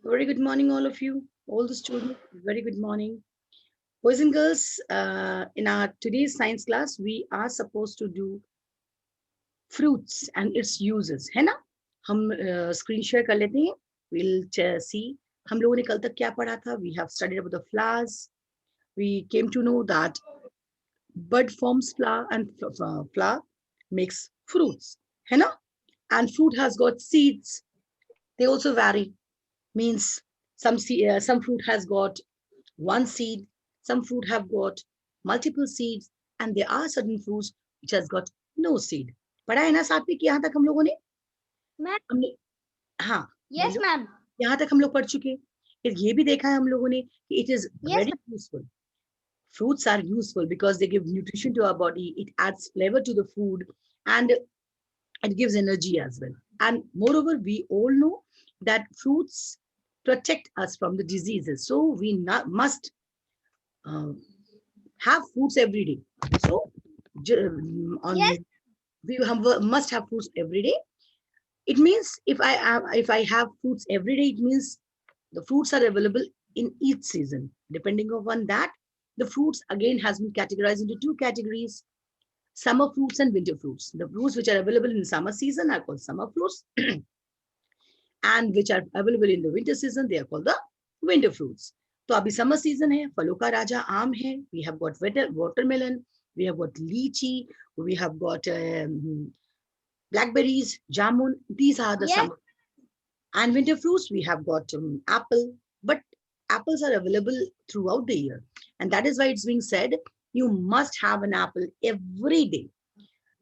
Very good morning, all of you, all the students. Very good morning. Boys and girls, in our today's science class, we are supposed to do fruits and its uses, है ना? हम screen share कर लेते हैं. We'll see. हम लोगों ने कल तक क्या पढ़ा था? We have studied about the flowers. We came to know that bud forms flower and flower makes fruits, है ना? And fruit has got seeds. They also vary. Means some fruit has got one seed, some fruit have got multiple seeds, and there are certain fruits which has got no seed. पढ़ा है ना साथ में कि यहाँ तक हम लोगों ने मैम हमने हाँ यस बोलो मैम यहाँ तक हम लोग पढ़ चुके हैं. फिर ये भी देखा है हम लोगों ने कि it is yes very useful. Fruits are useful because they give nutrition to our body. It adds flavor to the food, and it gives energy as well. And moreover, we all know that fruits protect us from the diseases. So we must uh, have fruits every day. So on yes must have fruits every day. It means if I have fruits every day, it means the fruits are available in each season. Depending upon that, the fruits again has been categorized into two categories: summer fruits and winter fruits. The fruits which are available in summer season are called summer fruits, and which are available in the winter season, they are called the winter fruits. तो अभी summer season है, फलों का राजा आम है. We have got watermelon, we have got lychee, we have got blackberries, jamun. These are the yes summer. And winter fruits, we have got apple. But apples are available throughout the year, and that is why it's being said you must have an apple every day.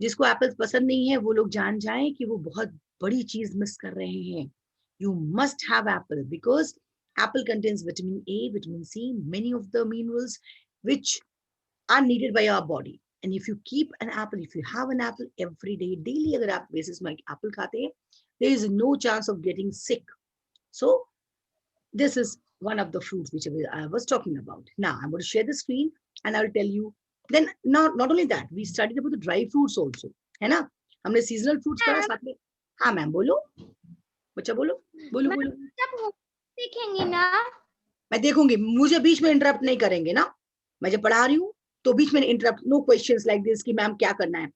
जिसको apples पसंद नहीं है वो लोग जान जाएं कि वो बहुत बड़ी चीज मिस कर रहे हैं. You must have apple because apple contains vitamin A, vitamin C, many of the minerals which are needed by our body. And if you keep an apple, if you have an apple every day, daily अगर आप basis में apple खाते हैं, there is no chance of getting sick. So this is one of the fruits which I was talking about. Now I'm going to share the screen and I'll tell you. Then not only that, we studied about the dry fruits also. है ना? हमने seasonal fruits पढ़ा ma'am साथ में. हाँ ma'am बोलो. बच्चा बोलो. बोलो मैम बोलो. सब देखेंगे ना मैं देखूंगी. मुझे बीच में इंटरप्ट नहीं करेंगे ना. मैं जब पढ़ा रही हूँ तो बीच में interrupt. No questions like this कि मैम क्या करना है.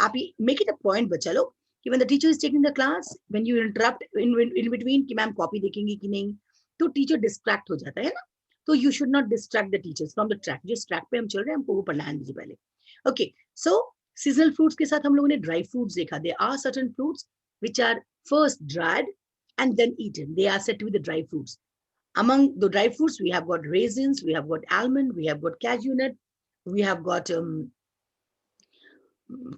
आप मेक इट अ पॉइंट बच्चा लोग कि when the teacher is taking the class, when you interrupt in between कि मैम कॉपी देखेंगी कि नहीं, तो टीचर डिस्ट्रैक्ट हो जाता है ना. तो you should not distract the teachers from the track. जिस ट्रैक पे हम चल रहे हैं हमको वो पढ़ना है दीजिए पहले. ओके. सो सीजनल फ्रूट्स के साथ हम लोगों ने ड्राई फ्रूट्स देखा. They are certain fruits which are first dried and then eaten. They are said to be the dry fruits. Among the dry fruits, we have got raisins, we have got almond, we have got cashew nut, we have got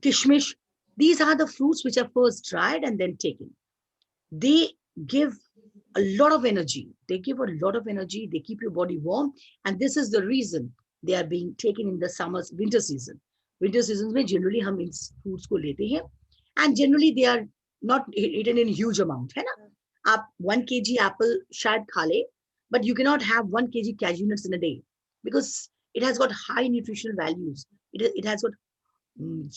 kishmish. These are the fruits which are first dried and then taken. They give a lot of energy. They give a lot of energy. They keep your body warm. And this is the reason they are being taken in the winter season. Winter seasons में generally हम इन fruits को लेते हैं. And generally they are not eaten in huge amount. है ना? आप 1 kg apple शायद खा ले, but you cannot have 1 kg cashew nuts in a day because it has got high nutritional values. It has got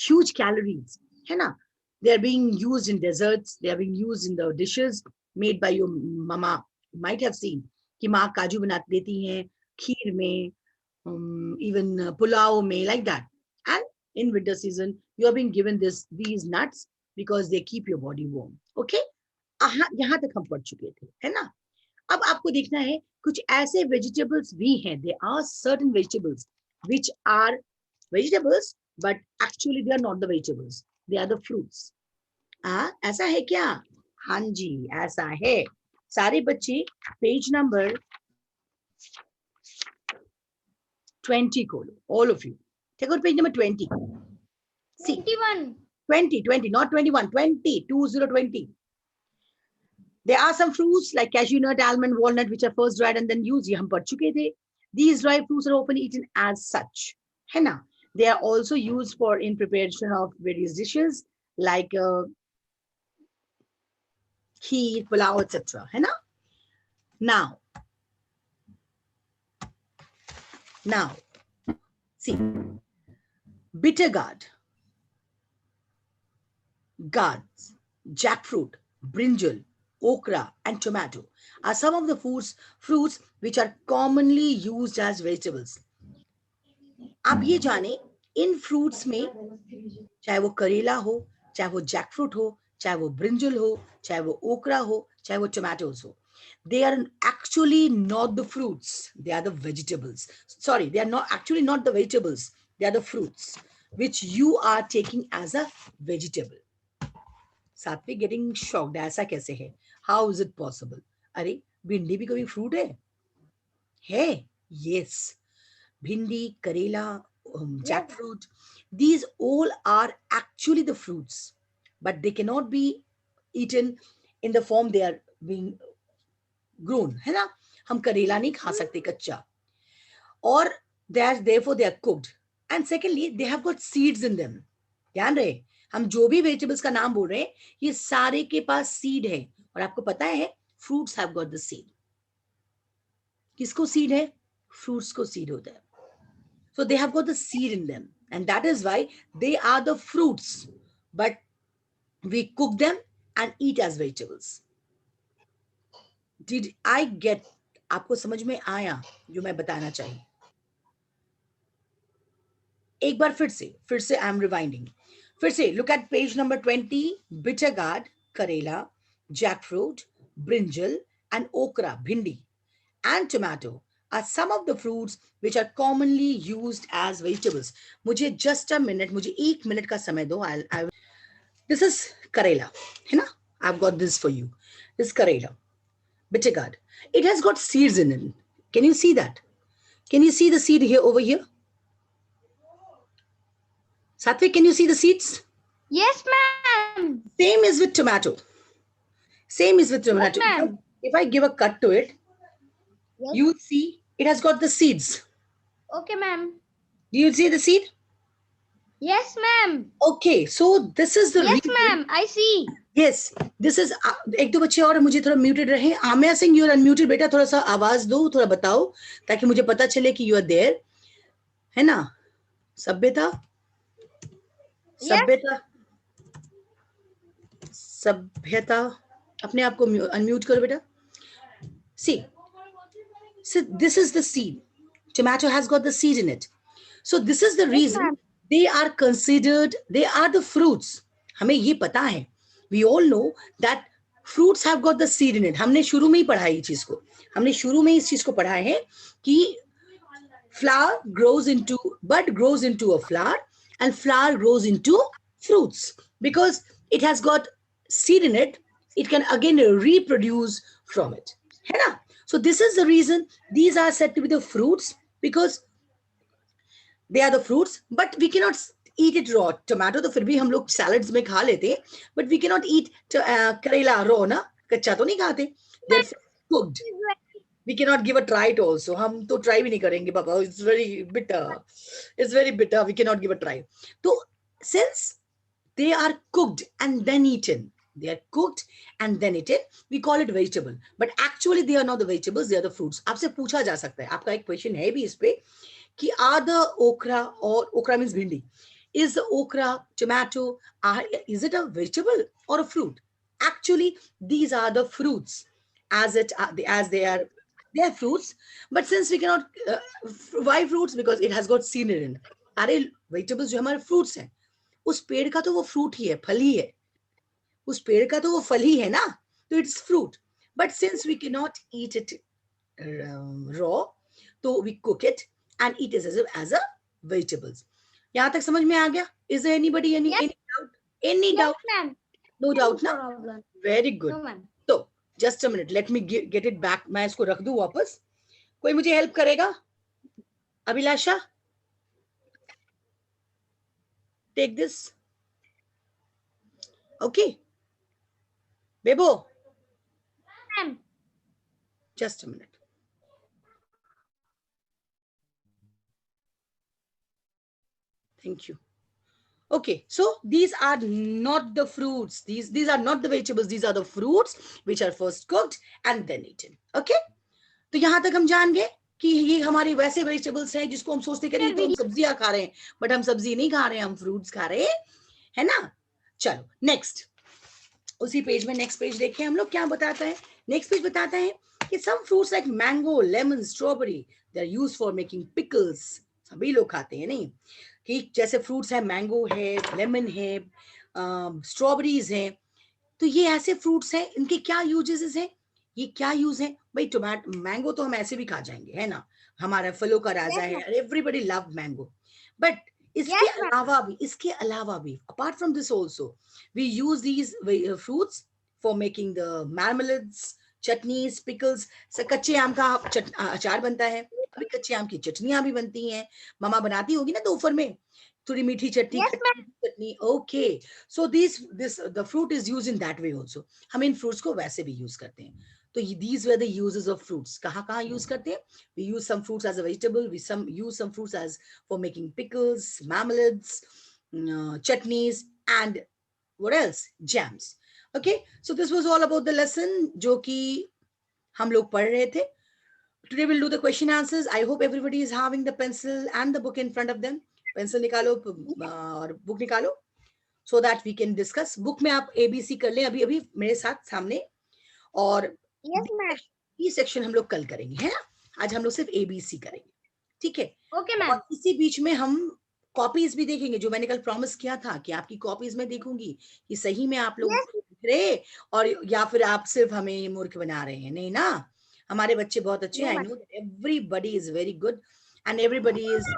huge calories, है ना? They are being used in desserts. They are being used in the dishes made by your mama. You might have seen कि माँ काजू बना देती हैं खीर में, even pulao में, like that. And in winter season, you are being given these nuts because they keep your body warm. Okay? यहाँ तक हम पढ़ चुके थे, है ना? अब आपको देखना है कुछ ऐसे वेजिटेबल्स भी हैं. There are certain vegetables which are vegetables, but actually they are not the vegetables. They are the fruits. ऐसा है क्या? हाँ जी, ऐसा है. सारे बच्चे पेज नंबर 20 खोलो. All of you. Take out page number 20. See, 21 20, not 21, 20, 2020. There are some fruits like cashew nut, almond, walnut, which are first dried and then used. ये हम पढ़ चुके थे. These dry fruits are often eaten as such. है ना? They are also used for in preparation of various dishes like kheer, pulao, etc. है ना? Now, see, bitter gourds, jackfruit, brinjal, okra, and tomato are some of the fruits which are commonly used as vegetables. आप ये जाने इन fruits में चाहे वो करेला हो, चाहे वो जैकफ्रूट हो, चाहे वो ब्रिंजल हो, चाहे वो ओकरा हो, चाहे वो टोमेटोज हो, they are actually not the fruits, they are the vegetables. Sorry, they are not actually not the vegetables, they are the fruits which you are taking as a vegetable. सात्विक getting shocked, ऐसा कैसे है? How is it possible? अरे भिंडी भी कभी fruit है? Yes, bhindi, karela, jackfruit, these all are actually the fruits, but they cannot be eaten in the form they are being grown, है ना? हम करेला नहीं खा सकते कच्चा, और therefore they are cooked, and secondly they have got seeds in them. ध्यान रहे, हम जो भी वेजिटेबल्स का नाम बोल रहे हैं ये सारे के पास सीड है, और आपको पता है fruits have got the seed. किसको सीड है? फ्रूट्स को सीड होता है. So they have got the seed in them, and that is why they are the fruits, but we cook them and eat as vegetables. Did I get? आपको समझ में आया जो मैं बताना चाहिए? एक बार फिर से आई एम रिवाइंडिंग. फिर से look at page number 20. Bitter gourd, करेला, जैकफ्रूट, ब्रिंजल एंड ओकरा, भिंडी, and tomato are some of the fruits which are commonly used as vegetables. मुझे just a minute, मुझे 1 minute का समय दो. This is Karela, है ना? I've got this for you. This is Karela, bitter gourd. It has got seeds in it. Can you see that? Can you see the seed here over here? Satvik, can you see the seeds? Yes, ma'am. Same is with tomato. Same is with tomato. Yes, ma'am. If I give a cut to it, Yes. you see it has got the seeds. Okay, ma'am. Do you see the seed? Yes, ma'am. Okay, so this is the Yes, reason. ma'am. I see. Yes, this is. एक दो बच्चे और मुझे थोड़ा muted रहे. आमिया Singh, you are unmuted. बेटा थोड़ा सा आवाज दो, थोड़ा बताओ ताकि मुझे पता चले कि यू आर देयर, है ना? सभ्यता, सभ्यता, सभ्यता, अपने आप को अनम्यूट करो बेटा. See, so this is the seed. Tomato has got the seed in it. So this is the reason they are considered, they are the fruits. हमें ये पता है. We all know that fruits have got the seed in it. हमने शुरू में ही पढ़ा इस चीज को. हमने शुरू में इस चीज को पढ़ा है कि flower grows into, bud grows into a flower, and flower grows into fruits. Because it has got seed in it, it can again reproduce from it. है ना? So this is the reason these are said to be the fruits, because they are the fruits, but we cannot eat it raw. Tomato तो फिर भी हम लोग salads में खा लेते, but we cannot eat करेला raw ना, कच्चा तो नहीं खाते. They're cooked. We cannot give a try it also. हम तो try भी नहीं करेंगे पापा. It's very bitter. It's very bitter. We cannot give a try. So since they are cooked and then eaten, they are cooked and then eaten, we call it vegetable. But actually they are not the vegetables, they are the fruits. आपसे पूछा जा सकता है, आपका एक question है भी इस पे कि are the okra, or okra means bhindi, is the okra, tomato, is it a vegetable or a fruit? Actually these are the fruits, as they are fruits, but since we cannot why fruits, because it has got seed in it. अरे vegetables जो हमारे fruits हैं, उस पेड़ का तो वो fruit ही है, फल ही है. उस पेड़ का तो वो फल ही है ना, तो it's fruit. But since we can not eat it raw, तो we cook it and eat it as a vegetables. यहाँ तक समझ में आ गया? Is there anybody any doubt? Any doubt? No doubt ना? Very good. तो just a minute, let me get it back. मैं इसको रख दूं वापस. कोई मुझे हेल्प करेगा? Abhilasha, take this. Okay. Bebo. Just a minute. Thank you. Okay, so these are not the fruits. These are not the vegetables. These are the fruits which are first cooked and then eaten. Okay? तो यहाँ तक हम जान गए कि ये हमारे वैसे वेजिटेबल्स हैं जिसको हम सोचते करें तो हम सब्जियां खा रहे हैं, बट हम सब्जी नहीं खा रहे हैं, हम फ्रूट्स खा रहे हैं, है ना? चलो नेक्स्ट. उसी पेज में नेक्स्ट पेज देखें हम लोग क्या बताता है. नेक्स्ट पेज बताता है कि some fruits like mango, lemon, strawberry they are used for making pickles. सभी लोग खाते हैं नहीं कि जैसे फ्रूट्स है, मैंगो है, लेमन है, स्ट्रॉबेरीज है. तो ये ऐसे फ्रूट्स हैं, इनके क्या यूजेस हैं, ये क्या यूज है भाई. टोमेटो, मैंगो तो हम ऐसे भी खा जाएंगे है ना, हमारा फलों का राजा Yes, है, ma'am. Everybody love mango. But Yes, ma'am. इसके अलावा भी apart from this also we use these fruits for making the marmalades, chutneys, pickles. कच्चे आम का अचार बनता है, अभी कच्चे आम की चटनियां भी बनती हैं, मम्मा बनाती होगी ना दोपहर में, थोड़ी मीठी चटनी, Yes, खट्टी chutney. Okay, so this the fruit is use in that way also. हम इन फ्रूट्स को वैसे भी यूज करते हैं. तो these were the uses of fruits. कहाँ कहाँ यूज करते हैं? We use some fruits as a vegetable, we some use some fruits as for making pickles, marmalades, chutneys, and what else? Jams. Okay, so this was all about the lesson जो कि हम लोग पढ़ रहे थे. Today we'll do the question answers. I hope everybody is having the pencil and the book in front of them. Pencil निकालो और book निकालो so that we can discuss. Book में आप ABC कर लें अभी अभी मेरे साथ सामने. और yes, ma'am. बी सेक्शन हम लोग कल करेंगे है ना. आज हम लोग सिर्फ ABC करेंगे, ठीक है. Okay, ma'am. और इसी बीच में हम कॉपीज भी देखेंगे, जो मैंने कल प्रॉमिस किया था कि आपकी कॉपीज में देखूंगी कि सही में आप लोग Yes. लिख रहे और या फिर आप सिर्फ हमें मूर्ख बना रहे हैं. नहीं ना, हमारे बच्चे बहुत अच्छे हैं. No, I ma'am. Know that everybody is very good and everybody is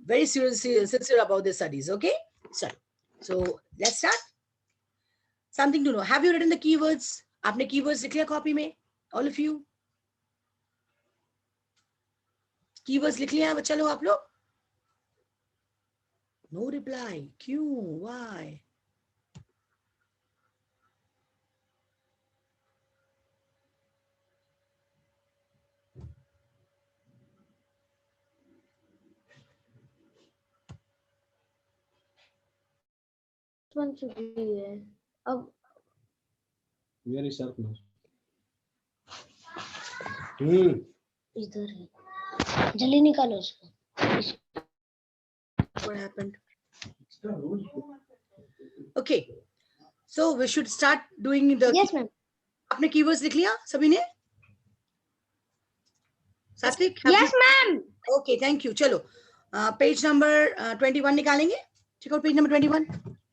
very sincere about their studies. Okay, so let's start. Something to know. Have you written the keywords? आपने keywords लिख लिया कॉपी में? All of you. Keywords लिख लिया बच्चा लोग आप लोग? No reply. क्यों? Why? बन चुकी है अब. Very sharp now. इधर है, जल्दी निकालो उसको. What happened? Okay, so we should start doing the. Yes, ma'am. आपने keywords लिख लिया सभी ने? सात्विक? have Yes, you- ma'am. Okay, thank you. चलो पेज नंबर 21 निकालेंगे. ठीक है, पेज नंबर 21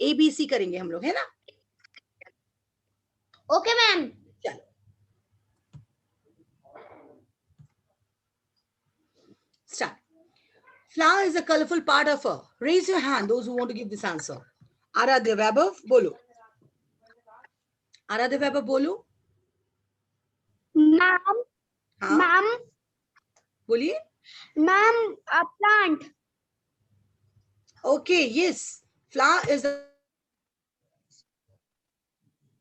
ABC करेंगे हम लोग है ना. Okay, ma'am. चलो start. Flower is a colorful part of a. Raise your hand, those who want to give this answer. Aradhya Vaibhav, बोलो. Aradhya Vaibhav बोलो. Ma'am. हाँ Ma'am. बोलिए. Ma'am. A plant. Okay, yes. Flower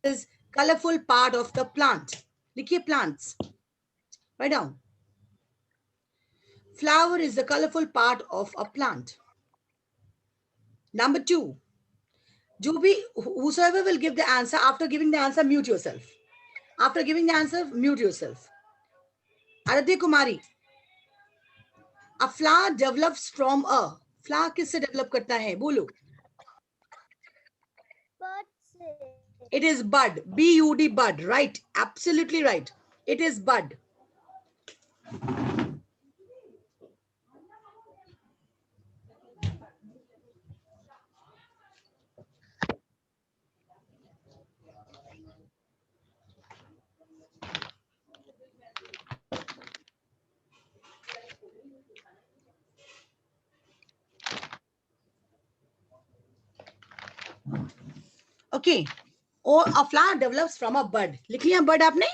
is colorful part of the plant. लिखिए plants. Write down. Flower is the colorful part of a plant. Number 2. जो भी whosoever will give the answer, after giving the answer, mute yourself. After giving the answer, mute yourself. Aradhya Kumari. A flower develops from a. Flower किससे develop करता है? बोलो. It is bud. B-U-D, bud. Right. Absolutely right. It is bud. Okay. Or a flower develops from a bud. लिख लिया bud आपने?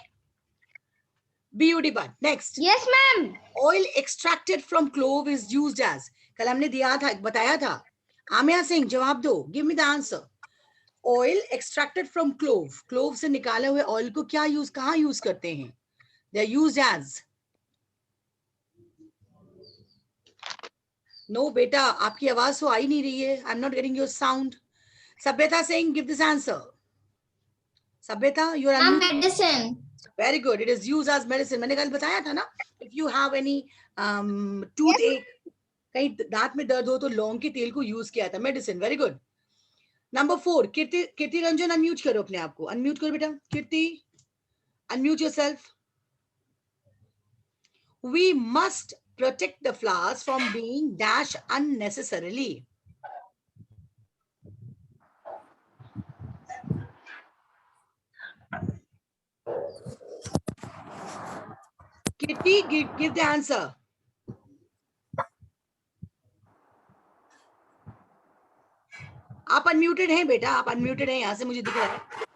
B-U-D, bud. Next. Yes, ma'am. Oil extracted from clove is used as. कल हमने दिया था, बताया था. आमिया सिंह जवाब दो. Give me the answer. Oil extracted from clove. Clove से निकाले हुए oil को क्या use, कहाँ use करते हैं? They are used as. No, बेटा, आपकी आवाज तो आ ही नहीं रही है. I'm not getting your sound. Sabhyata Singh, give this answer. Sabhyata, you are unmuted. Medicine. Very good. It is used as medicine. मैंने कल बताया था ना. If you have any toothache, कहीं दांत में दर्द हो तो लौंग के तेल को यूज किया था. Medicine. Very good. Number 4, Kirti Ranjan unmute करो अपने आप को, अनम्यूट करो बेटा Kirti, unmute yourself. We must protect the flowers from being dashed unnecessarily. Kitty, give the answer. आप अनम्यूटेड हैं बेटा, आप अनम्यूटेड हैं, यहां से मुझे दिख रहा है.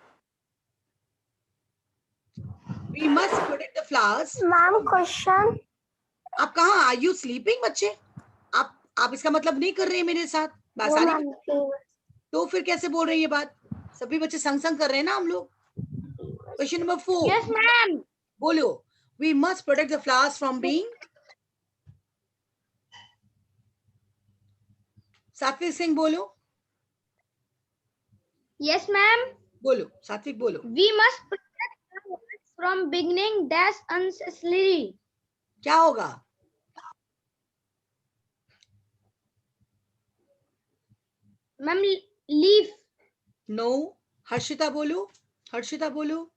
We must protect the flowers. Ma'am question. आप कहाँ, आर यू स्लीपिंग बच्चे? आप इसका मतलब नहीं कर रहे हैं मेरे साथ बात. तो फिर कैसे बोल रहे हैं ये बात? सभी बच्चे संग संग कर रहे हैं ना हम लोग. Question number 4. Yes ma'am. बोलो. We must protect the flowers from being. सात्विक सिंह बोलो. Yes ma'am. बोलो सात्विक बोलो. We must protect flowers from beginning dash unnecessarily. क्या होगा? Ma'am leaf. नो. हर्षिता बोलो, हर्षिता बोलो.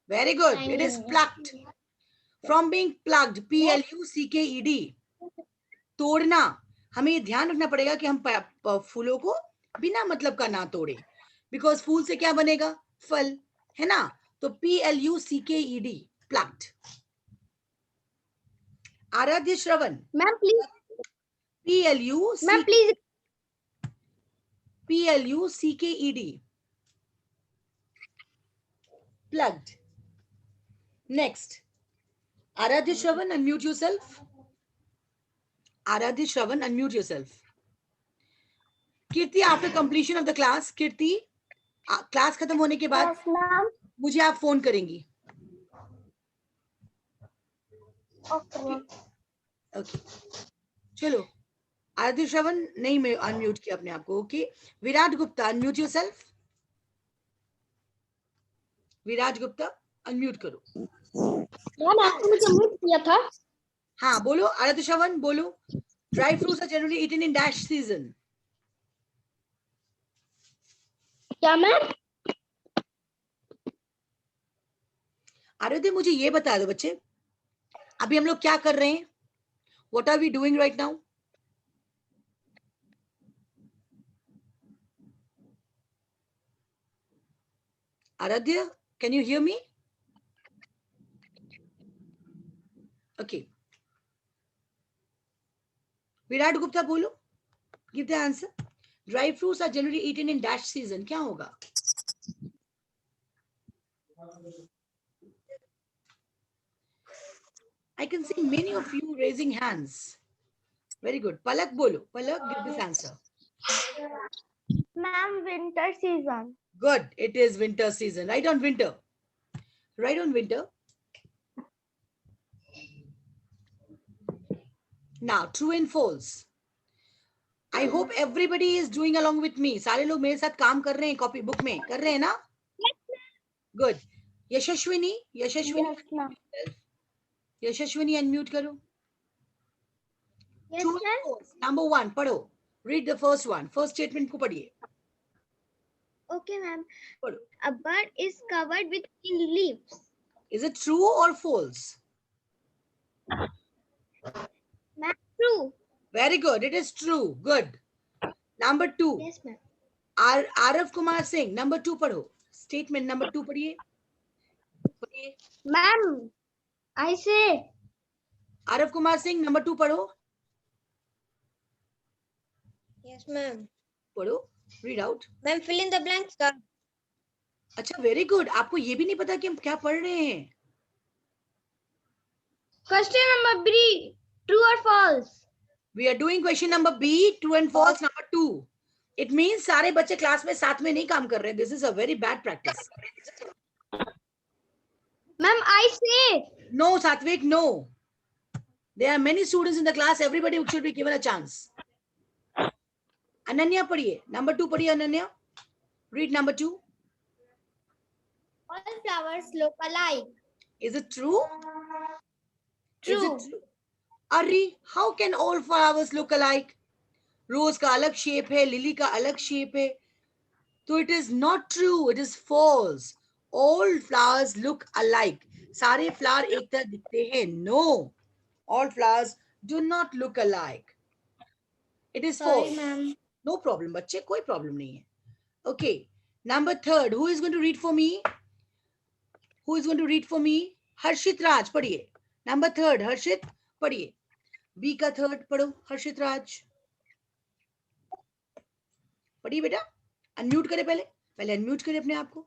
Very good. It is plucked. From being plucked. Plucked. तोड़ना. हमें ये ध्यान रखना पड़ेगा कि हम फूलों को बिना मतलब का ना तोड़े. बिकॉज फूल से क्या बनेगा? फल, है ना? तो plucked. plucked. Aaradhya Shravan. Ma'am please. Ma'am please. plucked. Plugged. Next. Aradhya Shravan, unmute yourself. Aradhya Shravan, unmute yourself. Kirti, after completion of the class, Kirti, class खत्म होने के बाद मुझे आप फोन करेंगी. Okay. चलो. आराध्य श्रवण नहीं, मैं अनम्यूट किया अपने आप को. Okay. Virat Gupta, unmute yourself. Viraj Gupta unmute करो. मैम आपने मुझे म्यूट किया था. हाँ बोलो. आराध्य श्रवण बोलो. Dry fruits are generally eaten in dash season. क्या मैम? आराध्य मुझे ये बता दो बच्चे, अभी हम लोग क्या कर रहे हैं? What are we doing right now? Aradhya, can you hear me? Okay. Virat Gupta बोलो. Give the answer. Dry fruits are generally eaten in dash season. क्या होगा? I can see many of you raising hands. Very good. Palak bolo. Palak, give this answer. Ma'am winter season. Good. It is winter season. Right on winter. Right on winter. Now, true and false. I hope everybody is doing along with me. सारे लोग मेरे साथ काम कर रहे हैं copy book में. कर रहे हैं ना? Good. यशस्विनी, यशस्विनी, यशस्विनी अनम्यूट करो. Yes, True and false. Number 1 पढ़ो. Read the first one. First statement को पढ़िए. Okay, ma'am. पढ़ो. A bird is covered with green leaves. Is it true or false? Ma'am, true. Very good. It is true. Good. Number 2. Yes, ma'am. Arav Kumar Singh. Number 2 पढ़ो. Statement number 2 पढ़िए. पढ़िए. Ma'am, I say. Arav Kumar Singh number 2 पढ़ो. Yes, ma'am. पढ़ो. Read out. Ma'am, fill in the blanks. अच्छा, very good. आपको ये भी नहीं पता कि हम क्या पढ़ रहे हैं. Question number B. True or false? We are doing question number B, true and false number 2. It means सारे बच्चे क्लास में साथ में नहीं काम कर रहे हैं. This is a very bad practice. Ma'am, I say. No, Satvik, no. There are many students in the class. Everybody should be given a chance. Ananya पढ़िए. Number 2 पढ़िए Ananya. Read number 2. All flowers look alike. Is it true? True. Is it true? Ari, how can all flowers look alike? रोज का अलग shape है, lily का अलग shape है. तो it is not true, it is false. All flowers look alike. सारे flower एक तरह दिखते हैं. No, all flowers do not look alike. It is Sorry, false. ma'am. No problem, बच्चे, कोई problem नहीं है. Okay, number third, who is going to read for me? Who is going to read for me? हर्षित राज पढ़िए. Number third, हर्षित पढ़िए. B का third पढ़ो, हर्षित राज. पढ़िए बेटा. अनम्यूट करें पहले अनम्यूट करें अपने आप को.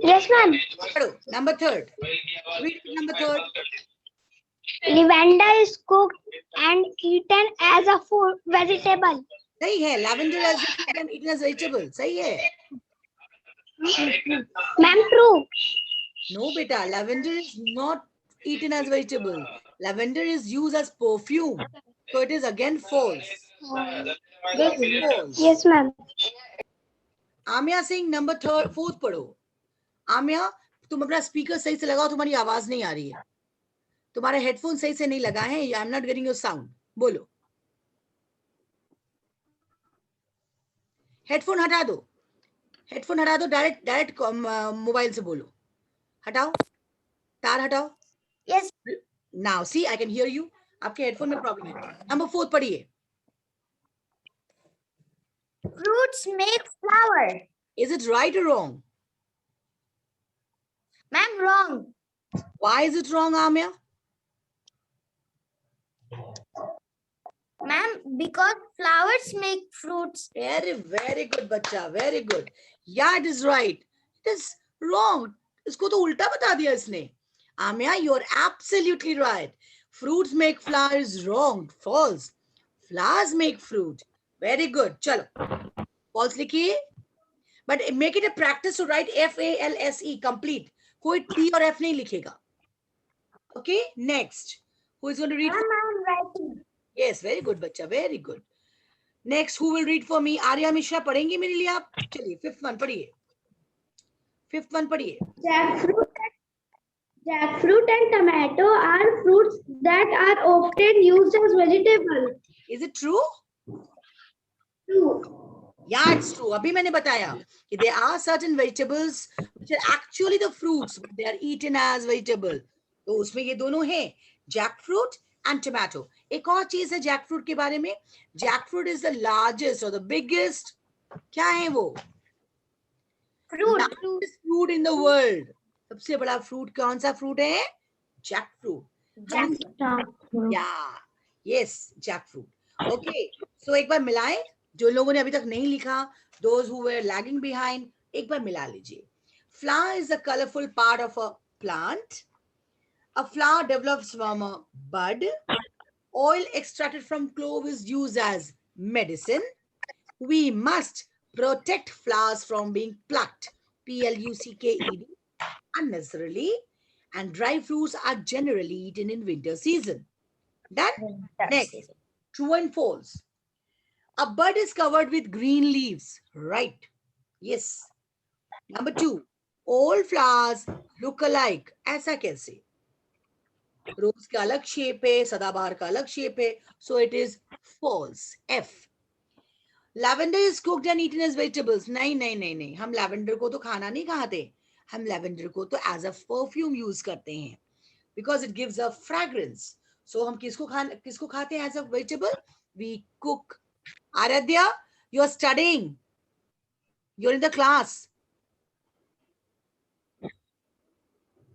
Yes, ma'am. पढ़ो. Number third. Read number third. Lavender is cooked and eaten as a food vegetable. सही है. Lavender has been eaten as vegetable. सही है. Ma'am, true. No beta, lavender is not eaten as vegetable. Lavender is used as perfume. So it is again false. False. Yes, ma'am. आमिया Singh number third fourth पढ़ो. आमिया, तुम अपना speaker सही से लगाओ, तुम्हारी आवाज नहीं आ रही है. तुम्हारा हेडफोन सही से नहीं लगा है. I am not getting your sound. बोलो. हेडफोन हटा दो. हेडफोन हटा दो. डायरेक्ट मोबाइल से बोलो. हटाओ. तार हटाओ. Yes. Now see, I can hear you. आपके हेडफोन में प्रॉब्लम है. नंबर फोर्थ पढ़िए. Fruits make flower. Is it right or wrong? Ma'am, wrong. Why is it wrong, Amya? Ma'am, because flowers make fruits. Very good, बच्चा. Very good. Yeah, it is right. It is wrong. इसको तो उल्टा बता दिया इसने. Amya, you are absolutely right. Fruits make flowers. Wrong. False. Flowers make fruit. Very good. चलो. False लिखिए. But make it a practice to write FALSE complete. कोई T और F नहीं लिखेगा. Okay. Next. Who is going to read? Ma'am, I'm writing. Yes, very good, बच्चा. Very good. Next, who will read for me? Arya Mishra पढ़ेंगे मेरे लिए आप? चलिए, fifth one पढ़िए. Fifth one पढ़िए. Jackfruit and tomato are fruits that are often used as vegetables. Is it true? True. Yeah, it's true. अभी मैंने बताया कि there are certain vegetables which are actually the fruits, but they are eaten as vegetable. तो उसमें ये दोनों हैं, jackfruit and tomato. एक और चीज है jackfruit के बारे में. Jackfruit is the largest or the biggest. क्या है वो? Fruit. Largest fruit in the world. सबसे बड़ा fruit कौन सा fruit है? Jackfruit. Jackfruit. Yeah. Yes, jackfruit. Okay. So एक बार मिलाएं. जो लोगों ने अभी तक नहीं लिखा, those who were lagging behind, एक बार मिला लीजिए. Flower is a colorful part of a plant. A flower develops from a bud. Oil extracted from clove is used as medicine. We must protect flowers from being plucked, PLUCKED, unnecessarily. And dry fruits are generally eaten in winter season. Done? Next, true and false. A bud is covered with green leaves. Right. Yes. Number 2. All flowers look alike. ऐसा कैसे? रोज का अलग shape है, सदाबहार का अलग shape है. So it is false. F. Lavender is cooked and eaten as vegetables. नहीं. हम lavender को तो खाना नहीं खाते. हम lavender को तो as a perfume use करते हैं. Because it gives a fragrance. So हम किसको खाते हैं as a vegetable? We cook. Aradhya, you are studying. You're in the class.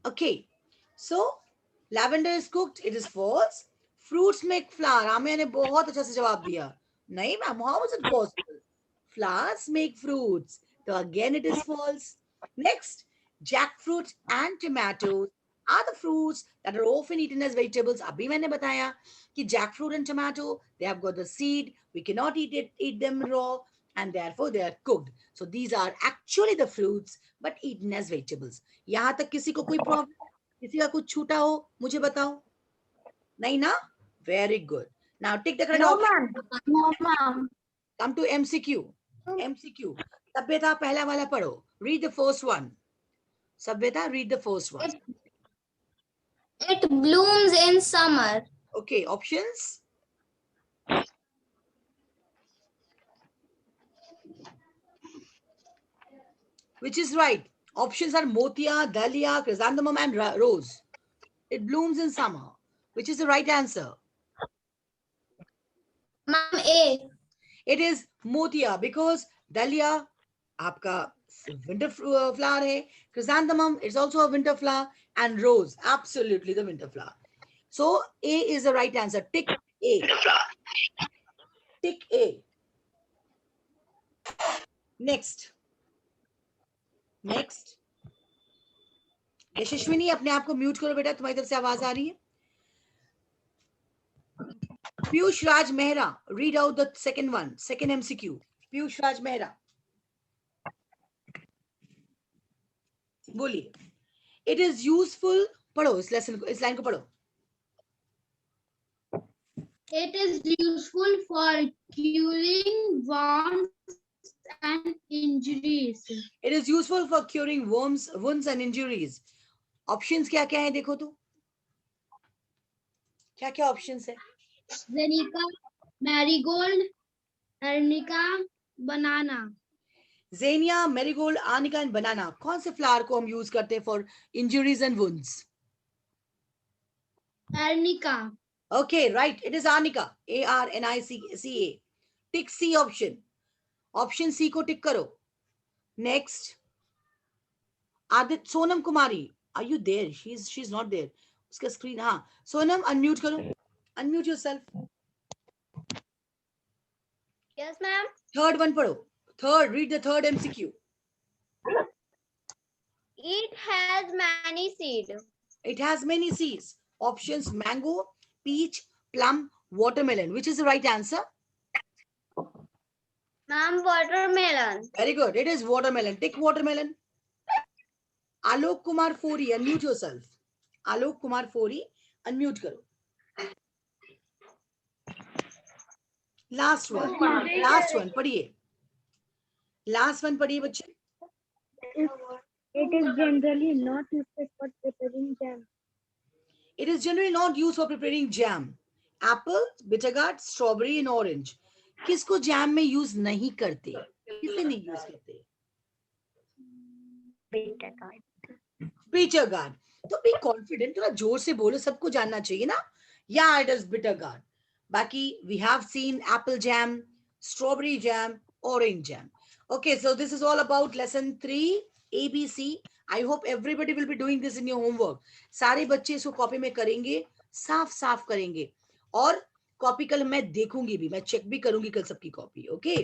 Okay. So, lavender is cooked. It is false. Fruits make flower. आमिया ने बहुत अच्छा से जवाब दिया. नहीं ma'am, how is it possible? Flowers make fruits. So again, it is false. Next, jackfruit and tomatoes are the fruits that are often eaten as vegetables. अभी मैंने बताया कि jackfruit and tomato, they have got the seed. We cannot eat them raw, and therefore they are cooked. So these are actually the fruits, but eaten as vegetables. यहाँ तक किसी को कोई problem, किसी का कुछ छूटा हो, मुझे बताओ. नहीं ना? Very good. Now take the correct option. No, ma'am. Come to MCQ. MCQ. Sabyata पहला वाला पढ़ो. Read the first one. Sabyata, read the first one. It blooms in summer. Okay, options. which is right. Options are motia, dahlia, chrysanthemum, and rose. It blooms in summer. Which is the right answer? Ma'am, A. It is motia because dahlia आपका winter flower है. Chrysanthemum is also a winter flower, and rose absolutely the winter flower. So A is the right answer. Tick A. Tick A. Next. Next. यशस्विनी अपने आप को mute करो बेटा, तुम्हारी तरफ से आवाज आ रही है. Piyush Raj Mehra, read out the second one, second MCQ. Piyush Raj Mehra. बोलिए. It is useful. पढ़ो इस लेसन को, इस लाइन को पढ़ो. It is useful for curing wounds and injuries. It is useful for curing wounds and injuries. Options क्या क्या है देखो तो. क्या क्या options है? Zenica, marigold, arnica, banana. Zenia, marigold, arnica and banana. कौन से flower को हम use करते हैं for injuries and wounds? Arnica. Okay, right. It is arnica. ARNICA. Tick C option. Option C को tick करो. Next. Adit Sonam Kumari. Are you there? She's not there. उसका screen हाँ. Sonam unmute करो. Unmute yourself. Yes, ma'am. Third one पढ़ो. Third, read the third MCQ. It has many seeds. It has many seeds. Options mango, peach, plum, watermelon. Which is the right answer? Ma'am, watermelon. Very good. It is watermelon. Tick watermelon. Alok Kumar Fori, unmute yourself. Alok Kumar Fori, unmute karo. Last one. Last one. पढ़िए. Last one पढ़िए बच्चे. It is generally not used for preparing jam. It is generally not used for preparing jam. Apple, bitter gourd, strawberry and orange. किसको jam में use नहीं करते? किसे नहीं use करते? Bitter gourd. तो be confident, थोड़ा जोर से बोलो, सबको जानना चाहिए ना. Yeah, it is bitter gourd. Baki, we have seen apple jam, strawberry jam, orange jam. Okay, so this is all about lesson 3, ABC. I hope everybody will be doing this in your homework. सारे बच्चे इसको copy में करेंगे, साफ साफ करेंगे, और copy कल मैं देखूंगी भी, मैं चेक भी करूंगी कल सबकी कॉपी. ओके